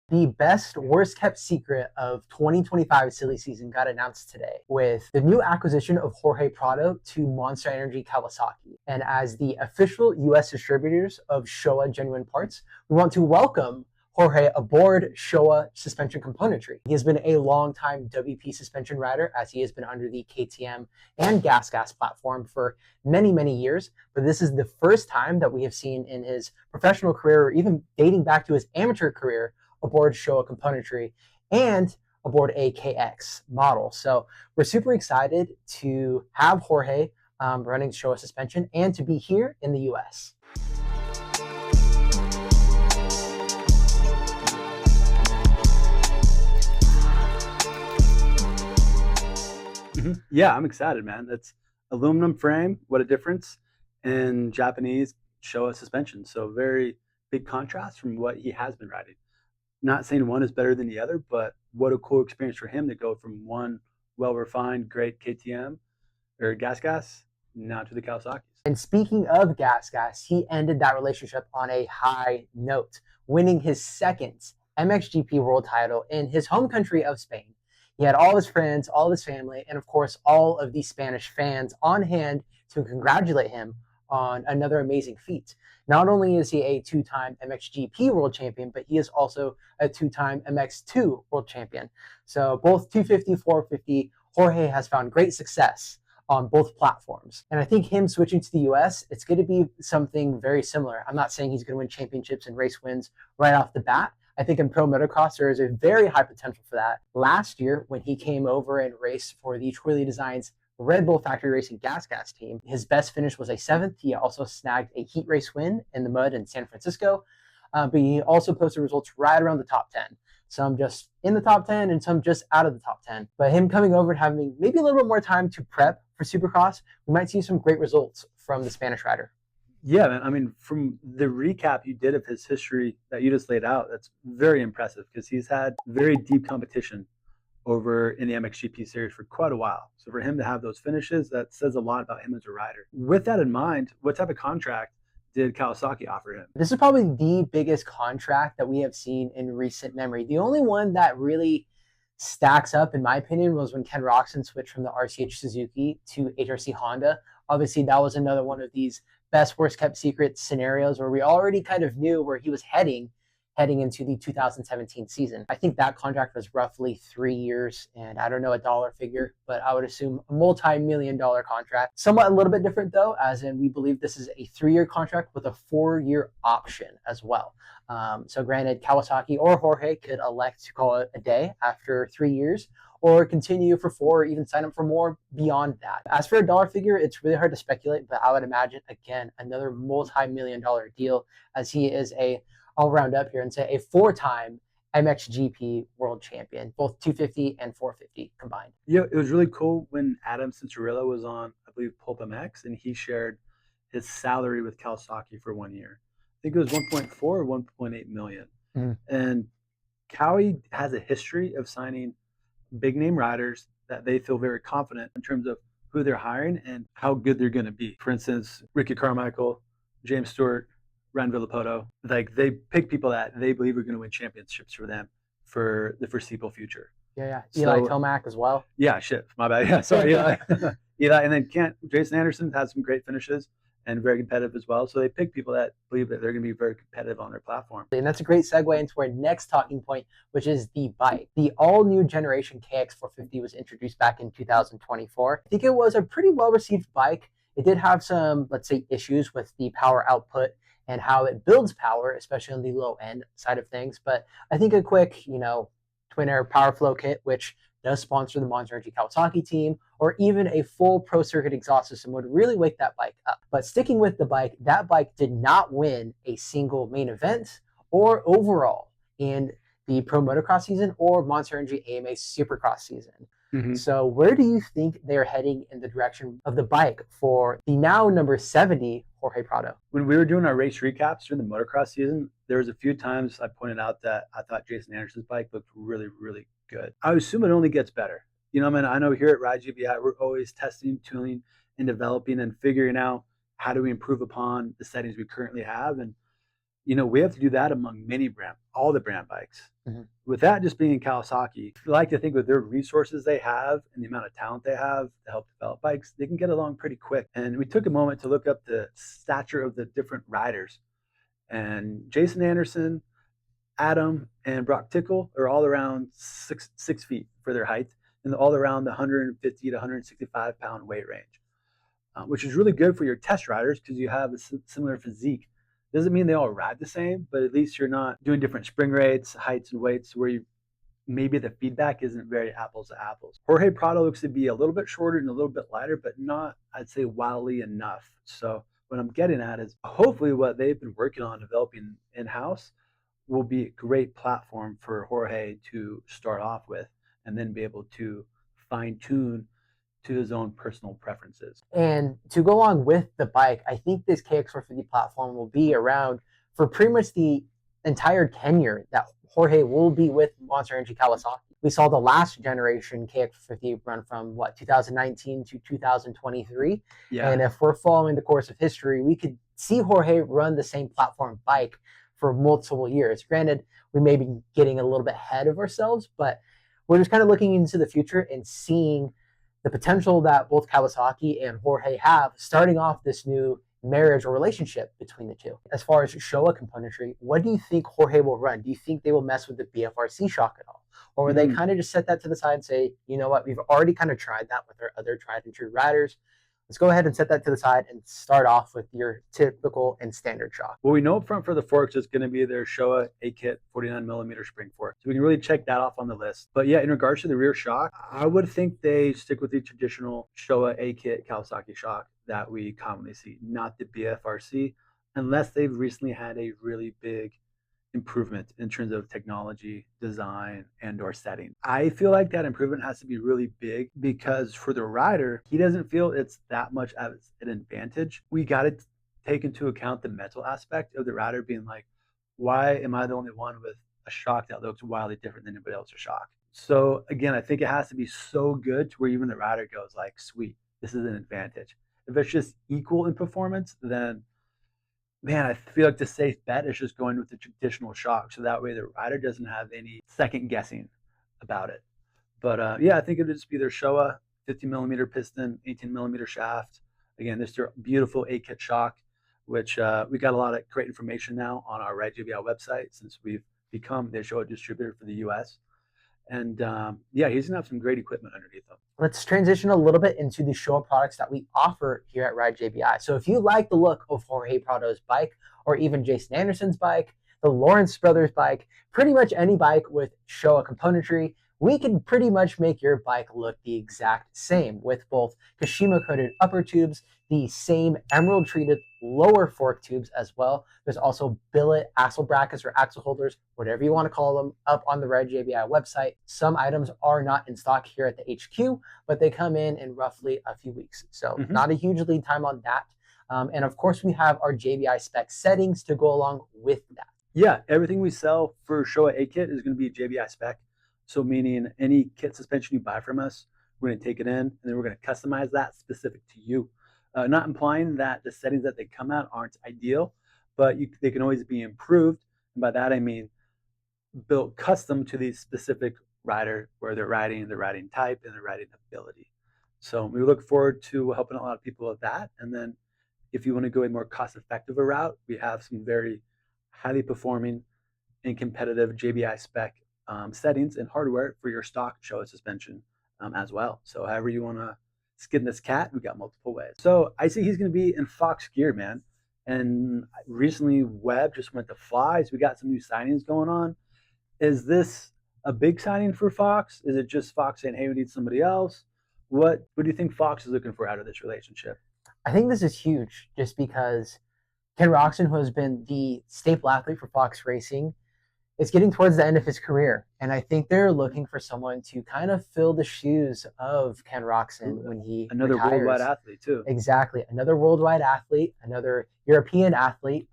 The best worst kept secret of 2025 silly season got announced today with the new acquisition of Jorge Prado to Monster Energy Kawasaki. And as the official US distributors of Showa genuine parts, we want to welcome Jorge aboard Showa suspension componentry. He has been a long-time WP suspension rider as he has been under the KTM and Gas platform for many, many years. But this is the first time that we have seen in his professional career, or even dating back to his amateur career, aboard Showa componentry and aboard a KX model. So we're super excited to have Jorge running Showa suspension and to be here in the US. Yeah, I'm excited, man. That's aluminum frame. What a difference. And Japanese Showa suspension. So very big contrast from what he has been riding. Not saying one is better than the other, but what a cool experience for him to go from one well-refined, great KTM or gas now to the Kawasaki's. And speaking of Gas, he ended that relationship on a high note, winning his second MXGP world title in his home country of Spain. He had all his friends, all his family, and of course, all of the Spanish fans on hand to congratulate him on another amazing feat. Not only is he a two-time MXGP world champion, but he is also a two-time MX2 world champion. So both 250, 450, Jorge has found great success on both platforms. And I think him switching to the US, it's going to be something very similar. I'm not saying he's going to win championships and race wins right off the bat. I think in pro motocross, there is a very high potential for that. Last year, when he came over and raced for the Twilly Designs Red Bull Factory Racing Gas team, his best finish was a 7th. He also snagged a heat race win in the mud in San Francisco, but he also posted results right around the top 10. Some just in the top 10 and some just out of the top 10. But him coming over and having maybe a little bit more time to prep for Supercross, we might see some great results from the Spanish rider. Yeah, man. I mean, from the recap you did of his history that you just laid out, that's very impressive because he's had very deep competition over in the MXGP series for quite a while. So for him to have those finishes, that says a lot about him as a rider. With that in mind, what type of contract did Kawasaki offer him? This is probably the biggest contract that we have seen in recent memory. The only one that really stacks up, in my opinion, was when Ken Roczen switched from the RCH Suzuki to HRC Honda. Obviously, that was another one of these best worst kept secret scenarios where we already kind of knew where he was heading into the 2017 season. I think that contract was roughly 3 years, and I don't know a dollar figure, but I would assume a multi-million-dollar contract. Somewhat a little bit different though, as in we believe this is a 3-year contract with a 4-year option as well. So granted, Kawasaki or Jorge could elect to call it a day after 3 years, or continue for 4, or even sign up for more beyond that. As for a dollar figure, it's really hard to speculate, but I would imagine, again, another multi-million-dollar deal, as he is I'll round up here and say a 4-time MXGP world champion, both 250 and 450 combined. Yeah, it was really cool when Adam Cincerillo was on, I believe, Pulp MX, and he shared his salary with Kawasaki for 1 year. I think it was 1.4 or 1.8 million. And Cowie has a history of signing big name riders that they feel very confident in terms of who they're hiring and how good they're going to be. For instance, Ricky Carmichael, James Stewart, Ryan Villapoto, like they pick people that they believe are going to win championships for them for the foreseeable future. Yeah. Eli Tomac as well. Yeah, shit, my bad. Yeah, sorry, Eli. Eli, and then Jason Anderson has some great finishes and very competitive as well. So they pick people that believe that they're going to be very competitive on their platform. And that's a great segue into our next talking point, which is the bike. The all-new generation KX450 was introduced back in 2024. I think it was a pretty well-received bike. It did have some, let's say, issues with the power output and how it builds power, especially on the low end side of things. But I think a quick, twin air power flow kit, which does sponsor the Monster Energy Kawasaki team, or even a full pro circuit exhaust system would really wake that bike up. But sticking with the bike, that bike did not win a single main event or overall in the pro motocross season or Monster Energy AMA Supercross season. So where do you think they're heading in the direction of the bike for the now number 70 Jorge Prado? When we were doing our race recaps during the motocross season, there was a few times I pointed out that I thought Jason Anderson's bike looked really, really good. I assume it only gets better. I know here at Ride GBI, we're always testing, tuning, and developing and figuring out how do we improve upon the settings we currently have. And we have to do that among all the brand bikes. Mm-hmm. With that just being Kawasaki, I like to think with their resources they have and the amount of talent they have to help develop bikes, they can get along pretty quick. And we took a moment to look up the stature of the different riders. And Jason Anderson, Adam, and Brock Tickle are all around 6 feet for their height, and all around the 150 to 165 pound weight range, which is really good for your test riders because you have a similar physique. Doesn't mean they all ride the same, but at least you're not doing different spring rates, heights, and weights where maybe the feedback isn't very apples to apples. Jorge Prado looks to be a little bit shorter and a little bit lighter, but not, I'd say, wildly enough. So what I'm getting at is hopefully what they've been working on developing in-house will be a great platform for Jorge to start off with and then be able to fine tune to his own personal preferences. And to go along with the bike, I think this KX450 platform will be around for pretty much the entire tenure that Jorge will be with Monster Energy Kawasaki. We saw the last generation KX450 run from 2019 to 2023. Yeah. And if we're following the course of history, we could see Jorge run the same platform bike for multiple years. Granted, we may be getting a little bit ahead of ourselves, but we're just kind of looking into the future and seeing the potential that both Kawasaki and Jorge have starting off this new marriage or relationship between the two. As far as Showa componentry, what do you think Jorge will run? Do you think they will mess with the BFRC shock at all? Or will they kind of just set that to the side and say, you know what, we've already kind of tried that with our other tried and true riders. Let's go ahead and set that to the side and start off with your typical and standard shock. Well, we know up front for the forks it's going to be their Showa A-Kit 49mm spring fork. So we can really check that off on the list. But yeah, in regards to the rear shock, I would think they stick with the traditional Showa A-Kit Kawasaki shock that we commonly see, not the BFRC, unless they've recently had a really big improvement in terms of technology, design, and or setting. I feel like that improvement has to be really big because for the rider, he doesn't feel it's that much as an advantage. We got to take into account the mental aspect of the rider being like, why am I the only one with a shock that looks wildly different than anybody else's shock? So again, I think it has to be so good to where even the rider goes like, sweet, this is an advantage. If it's just equal in performance, then man, I feel like the safe bet is just going with the traditional shock. So that way the rider doesn't have any second guessing about it. But yeah, I think it would just be their Showa 50mm piston, 18mm shaft. Again, this is their beautiful A-Kit shock, which we got a lot of great information now on our Ride JBI website since we've become the Showa distributor for the US. And yeah, he's going to have some great equipment underneath him. Let's transition a little bit into the Showa products that we offer here at Ride JBI. So if you like the look of Jorge Prado's bike, or even Jason Anderson's bike, the Lawrence brothers' bike, pretty much any bike with Showa componentry, we can pretty much make your bike look the exact same with both Kashima-coated upper tubes, the same emerald-treated lower fork tubes as well. There's also billet axle brackets or axle holders, whatever you want to call them, up on the Ride JBI website. Some items are not in stock here at the HQ, but they come in roughly a few weeks. So not a huge lead time on that. And of course, we have our JBI spec settings to go along with that. Yeah, everything we sell for Showa A-Kit is going to be JBI spec. So meaning any kit suspension you buy from us, we're going to take it in and then we're going to customize that specific to you. Not implying that the settings that they come out aren't ideal, but they can always be improved. And by that I mean built custom to the specific rider where they're riding, the riding type, and the riding ability. So we look forward to helping a lot of people with that. And then if you want to go a more cost-effective route, we have some very highly performing and competitive JBI spec settings and hardware for your stock Showa suspension as well. So however you want to skin this cat, we got multiple ways. So I see he's going to be in Fox gear, man. And recently Webb just went to Fly, so we got some new signings going on. Is this a big signing for Fox? Is it just Fox saying, hey, we need somebody else? What do you think Fox is looking for out of this relationship? I think this is huge just because Ken Roczen, who has been the staple athlete for Fox Racing, is getting towards the end of his career. And I think they're looking for someone to kind of fill the shoes of Ken Roczen when he Another retires. Worldwide athlete, too. Exactly. Another worldwide athlete, another European athlete.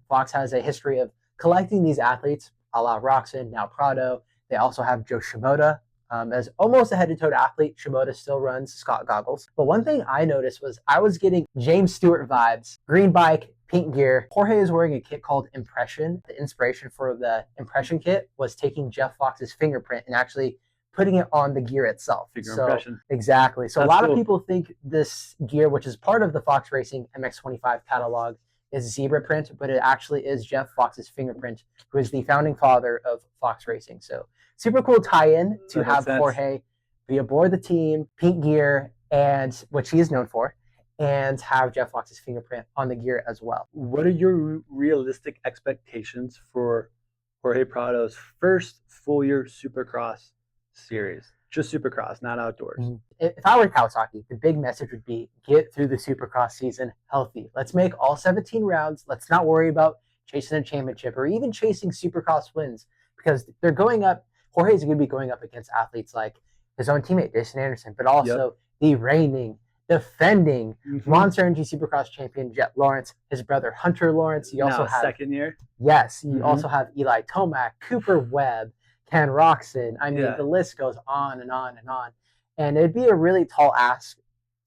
Fox has a history of collecting these athletes, a la Roczen, now Prado. They also have Joe Shimoda as almost a head-to-toe athlete. Shimoda still runs Scott goggles. But one thing I noticed was I was getting James Stewart vibes. Green bike, pink gear. Jorge is wearing a kit called Impression. The inspiration for the Impression kit was taking Jeff Fox's fingerprint and actually putting it on the gear itself. Figure impression. Exactly. So That's a lot cool. of people think this gear, which is part of the Fox Racing MX25 catalog, is zebra print, but it actually is Jeff Fox's fingerprint, who is the founding father of Fox Racing. So super cool tie-in to have Jorge be aboard the team, pink gear, and which he is known for, and have Jeff Fox's fingerprint on the gear as well. What are your realistic expectations for Jorge Prado's first full year Supercross series? Just Supercross, not outdoors. If I were Kawasaki, the big message would be get through the Supercross season healthy. Let's make all 17 rounds. Let's not worry about chasing a championship or even chasing Supercross wins, because they're going up. Jorge is going to be going up against athletes like his own teammate, Jason Anderson, but also the reigning, defending Monster Energy Supercross champion Jet Lawrence, his brother Hunter Lawrence. You also have second year. Yes, you also have Eli Tomac, Cooper Webb, Ken Roxon. I mean, the list goes on and on and on. And it'd be a really tall ask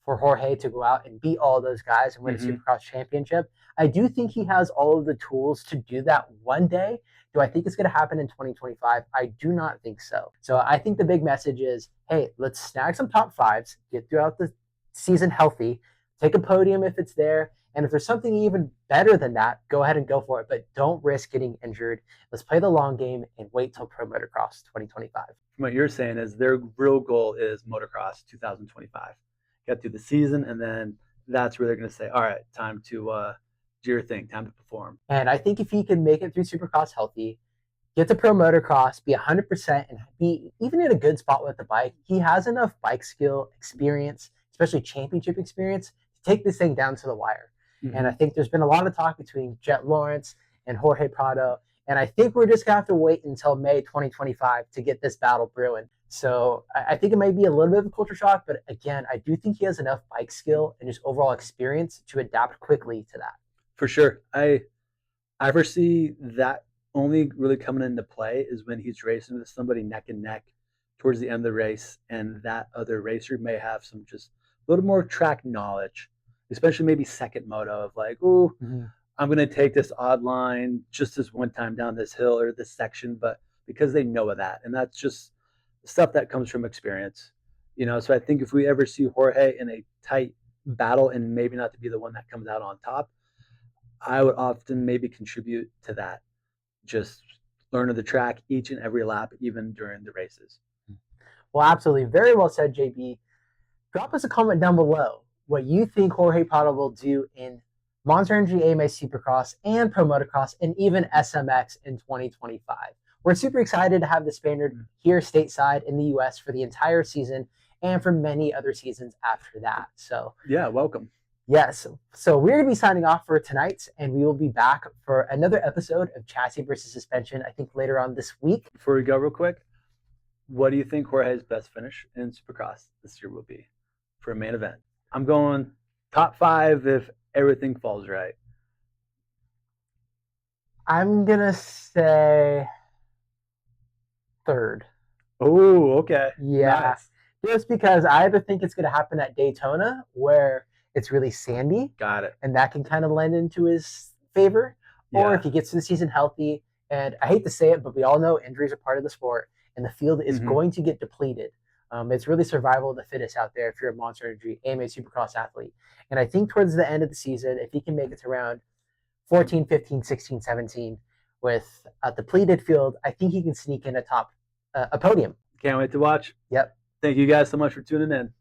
for Jorge to go out and beat all those guys and win a Supercross championship. I do think he has all of the tools to do that one day. Do I think it's going to happen in 2025? I do not think so. So I think the big message is, hey, let's snag some top fives, get throughout the season healthy, take a podium if it's there, and if there's something even better than that, go ahead and go for it, but don't risk getting injured. Let's play the long game and wait till Pro Motocross 2025. What you're saying is their real goal is Motocross 2025. Get through the season, and then that's where they're going to say, all right, time to do your thing, time to perform. And I think if he can make it through Supercross healthy, get to Pro Motocross, be 100%, and be even in a good spot with the bike, he has enough bike skill, experience, especially championship experience, to take this thing down to the wire. And I think there's been a lot of talk between Jet Lawrence and Jorge Prado. And I think we're just going to have to wait until May 2025 to get this battle brewing. So I think it might be a little bit of a culture shock. But again, I do think he has enough bike skill and just overall experience to adapt quickly to that. For sure. I foresee that only really coming into play is when he's racing with somebody neck and neck towards the end of the race. And that other racer may have some just a little more track knowledge, especially maybe second moto of like, oh, I'm going to take this odd line just this one time down this hill or this section, but because they know of that. And that's just stuff that comes from experience, you know? So I think if we ever see Jorge in a tight battle and maybe not to be the one that comes out on top, I would often maybe contribute to that. Just learn the track each and every lap, even during the races. Well, absolutely. Very well said, JB. Drop us a comment down below what you think Jorge Prado will do in Monster Energy AMA Supercross and Pro Motocross and even SMX in 2025. We're super excited to have the Spaniard here stateside in the U.S. for the entire season and for many other seasons after that. So yeah, welcome. Yes. So we're going to be signing off for tonight, and we will be back for another episode of Chassis versus Suspension, I think later on this week. Before we go real quick, what do you think Jorge's best finish in Supercross this year will be for a main event? I'm going top 5 if everything falls right. I'm going to say 3rd. Oh, okay. Yeah. Nice. Just because I either think it's going to happen at Daytona where it's really sandy. Got it. And that can kind of lend into his favor. Or if he gets to the season healthy, and I hate to say it, but we all know injuries are part of the sport, and the field is going to get depleted. It's really survival of the fittest out there if you're a Monster Energy AMA Supercross athlete. And I think towards the end of the season, if he can make it to around 14, 15, 16, 17 with a depleted field, I think he can sneak in a podium. Can't wait to watch. Yep. Thank you guys so much for tuning in.